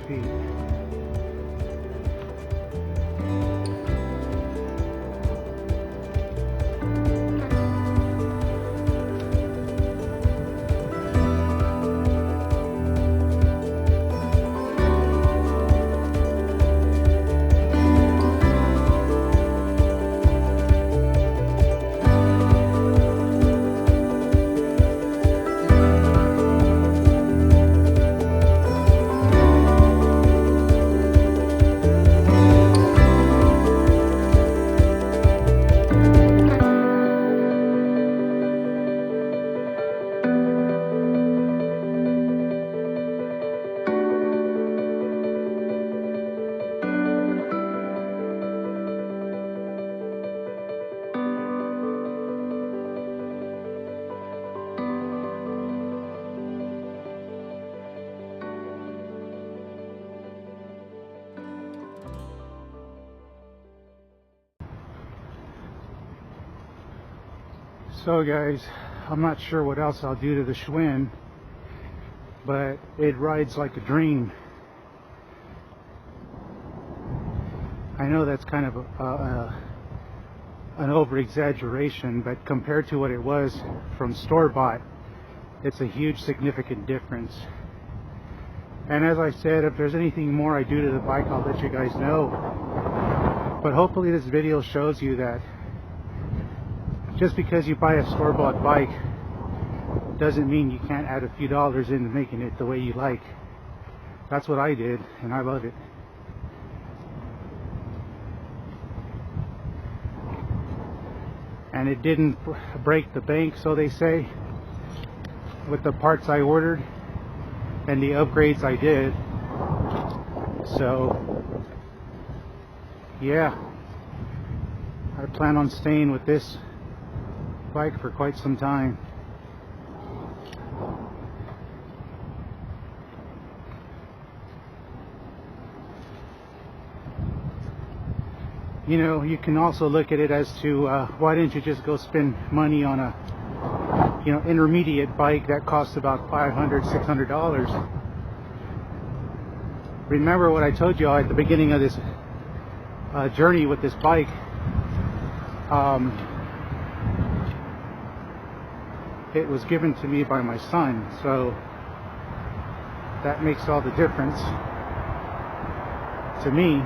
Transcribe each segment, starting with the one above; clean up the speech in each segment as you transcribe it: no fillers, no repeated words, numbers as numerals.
feet. So guys, I'm not sure what else I'll do to the Schwinn, but it rides like a dream. I know that's kind of an over-exaggeration, but compared to what it was from store-bought, it's a huge significant difference. And as I said, if there's anything more I do to the bike, I'll let you guys know. But hopefully this video shows you that just because you buy a store-bought bike doesn't mean you can't add a few dollars into making it the way you like. That's what I did, and I love it. And it didn't break the bank, so they say, with the parts I ordered and the upgrades I did. So yeah, I plan on staying with this bike for quite some time. You know, you can also look at it as to why didn't you just go spend money on a, you know, intermediate bike that costs about $500, $600. Remember what I told you all at the beginning of this journey with this bike. It was given to me by my son, so that makes all the difference to me,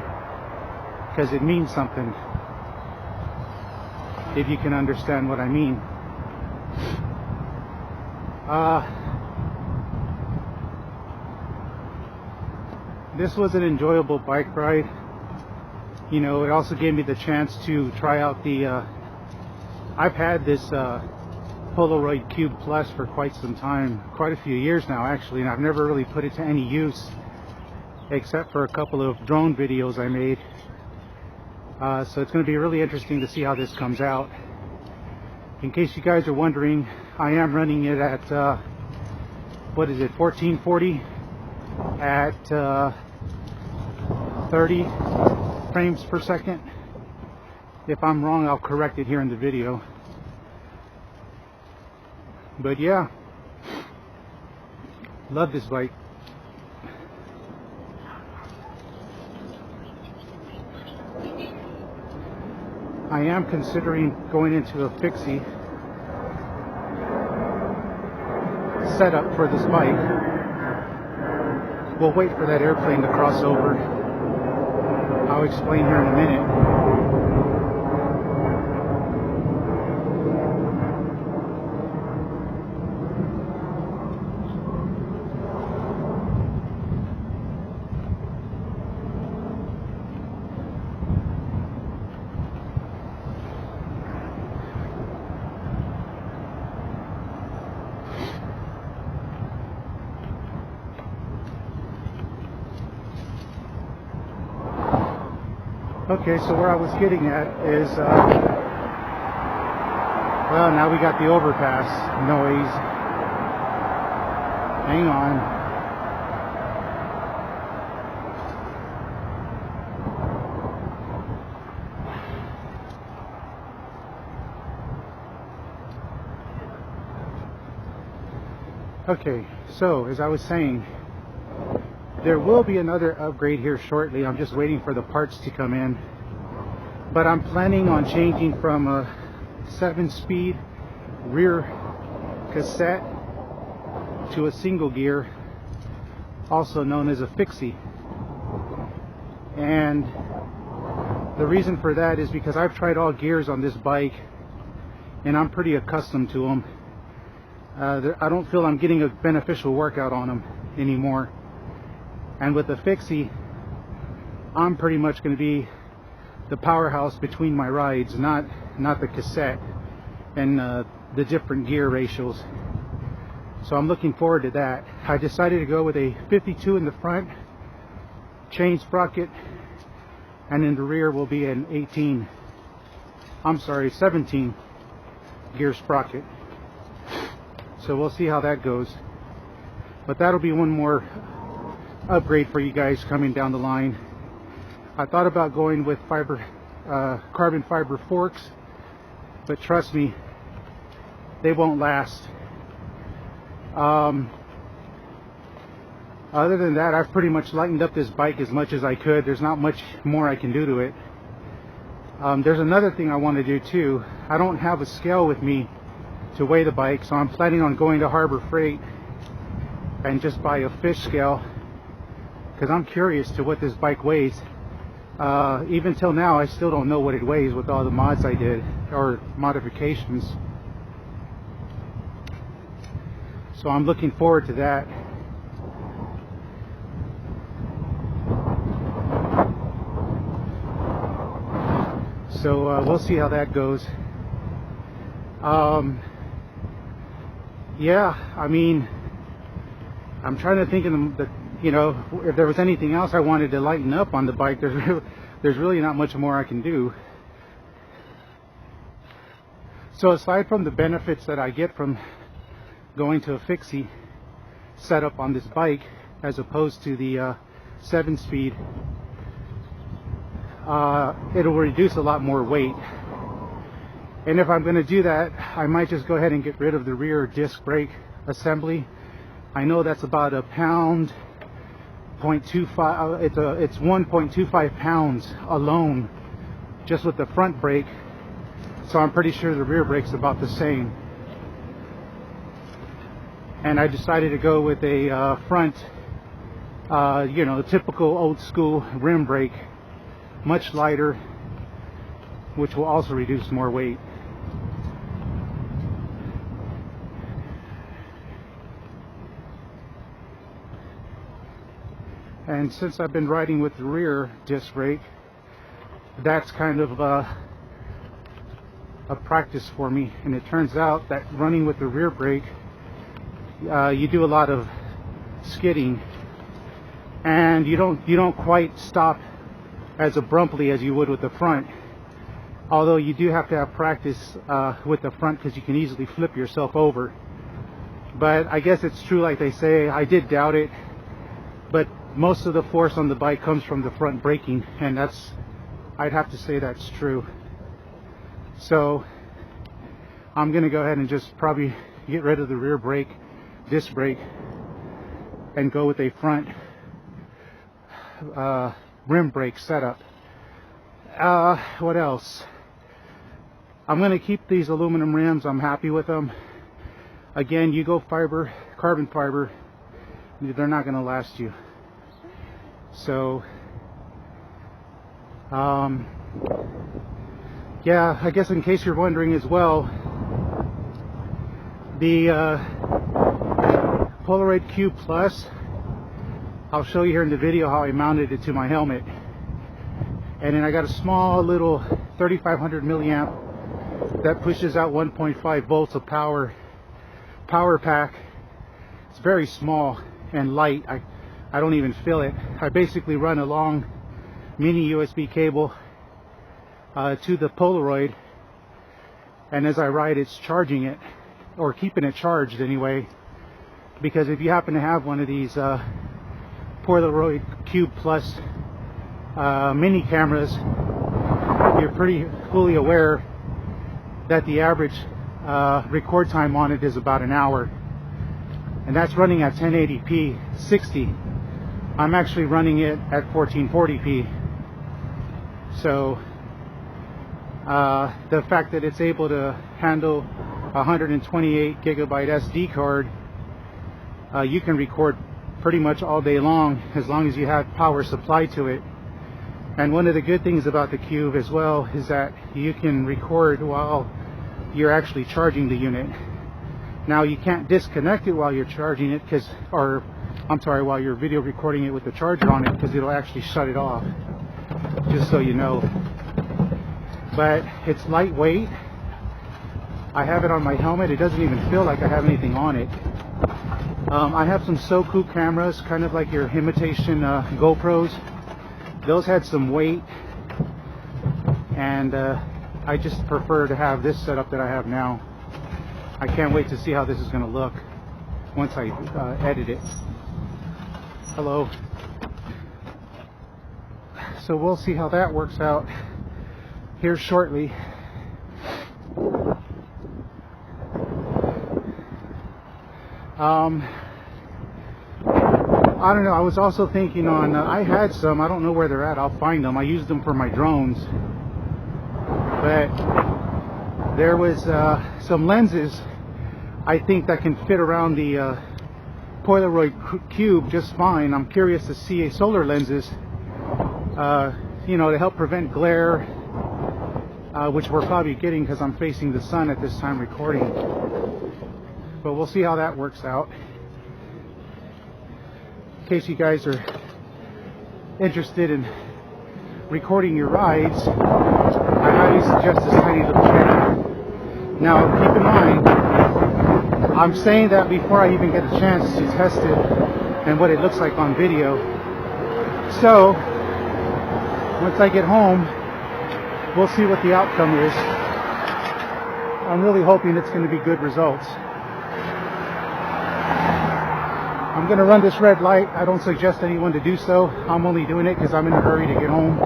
because it means something, if you can understand what I mean. This was an enjoyable bike ride. You know, it also gave me the chance to try out the I've had this Polaroid Cube Plus for quite some time, quite a few years now actually, and I've never really put it to any use except for a couple of drone videos I made. So it's going to be really interesting to see how this comes out. In case you guys are wondering, I am running it at what is it, 1440 at 30 frames per second. If I'm wrong, I'll correct it here in the video. But yeah, love this bike. I am considering going into a fixie setup for this bike. We'll wait for that airplane to cross over. I'll explain here in a minute. Okay, so where I was getting at is, well, now we got the overpass noise. Hang on. Okay, so as I was saying, There will be another upgrade here shortly. I'm just waiting for the parts to come in. But I'm planning on changing from a 7-speed rear cassette to a single gear, also known as a fixie. And the reason for that is because I've tried all gears on this bike and I'm pretty accustomed to them. I don't feel I'm getting a beneficial workout on them anymore. And with the fixie, I'm pretty much going to be the powerhouse between my rides, not the cassette and the different gear ratios. So I'm looking forward to that. I decided to go with a 52 in the front, chain sprocket, and in the rear will be an 17 gear sprocket. So we'll see how that goes. But that'll be one more upgrade for you guys coming down the line. I thought about going with carbon fiber forks, but trust me, they won't last. Other than that, I've pretty much lightened up this bike as much as I could. There's not much more I can do to it. There's another thing I want to do too. I don't have a scale with me to weigh the bike, so I'm planning on going to Harbor Freight and just buy a fish scale, because I'm curious to what this bike weighs. Even till now, I still don't know what it weighs with all the mods I did, or modifications. So I'm looking forward to that. So we'll see how that goes. Yeah, I mean, I'm trying to think of the, you know, if there was anything else I wanted to lighten up on the bike. There's really not much more I can do. So aside from the benefits that I get from going to a fixie setup on this bike as opposed to the 7-speed, it'll reduce a lot more weight. And if I'm going to do that, I might just go ahead and get rid of the rear disc brake assembly. I know that's about a pound, 0.25. It's 1.25 pounds alone, just with the front brake. So I'm pretty sure the rear brake's about the same. And I decided to go with a front, you know, typical old school rim brake, much lighter, which will also reduce more weight. And since I've been riding with the rear disc brake, that's kind of a practice for me. And it turns out that running with the rear brake, you do a lot of skidding, and you don't quite stop as abruptly as you would with the front. Although you do have to have practice with the front, because you can easily flip yourself over. But I guess it's true, like they say. I did doubt it, but most of the force on the bike comes from the front braking, and I'd have to say that's true. So I'm gonna go ahead and just probably get rid of the rear brake, disc brake, and go with a front rim brake setup. What else? I'm gonna keep these aluminum rims. I'm happy with them. Again, you go carbon fiber, they're not gonna last you. So yeah, I guess in case you're wondering as well, the Polaroid Cube Plus, I'll show you here in the video how I mounted it to my helmet. And then I got a small little 3500 milliamp that pushes out 1.5 volts of power pack. It's very small and light. I don't even feel it. I basically run a long mini USB cable to the Polaroid, and as I ride, it's charging it, or keeping it charged anyway. Because if you happen to have one of these Polaroid Cube Plus mini cameras, you're pretty fully aware that the average record time on it is about an hour, and that's running at 1080p 60. I'm actually running it at 1440p. So the fact that it's able to handle 128 gigabyte SD card, you can record pretty much all day long as you have power supply to it. And one of the good things about the Cube as well is that you can record while you're actually charging the unit. Now you can't disconnect it while you're charging it, while you're video recording it with the charger on it, because it'll actually shut it off, just so you know. But it's lightweight. I have it on my helmet. It doesn't even feel like I have anything on it. I have some Soku cameras, kind of like your imitation GoPros. Those had some weight, and I just prefer to have this setup that I have now. I can't wait to see how this is going to look once I edit it. Hello. So we'll see how that works out here shortly. I don't know, I was also thinking on, I had some, I don't know where they're at, I'll find them. I used them for my drones. But there was some lenses, I think, that can fit around the Polaroid Cube just fine. I'm curious to see solar lenses, you know, to help prevent glare, which we're probably getting because I'm facing the sun at this time recording. But we'll see how that works out. In case you guys are interested in recording your rides, I highly suggest this tiny little channel. Now keep in mind, I'm saying that before I even get a chance to test it and what it looks like on video. So once I get home, we'll see what the outcome is. I'm really hoping it's going to be good results. I'm going to run this red light. I don't suggest anyone to do so. I'm only doing it because I'm in a hurry to get home.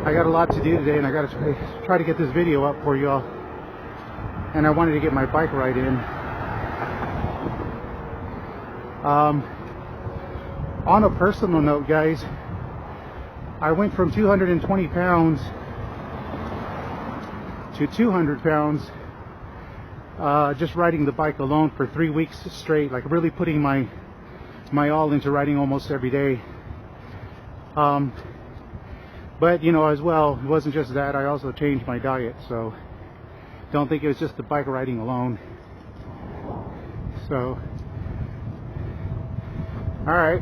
I got a lot to do today, and I got to try to get this video up for y'all. And I wanted to get my bike ride in. On a personal note, guys, I went from 220 pounds to 200 pounds just riding the bike alone for 3 weeks straight, like really putting my all into riding almost every day. But you know, as well, it wasn't just that, I also changed my diet, so don't think it was just the bike riding alone. So alright,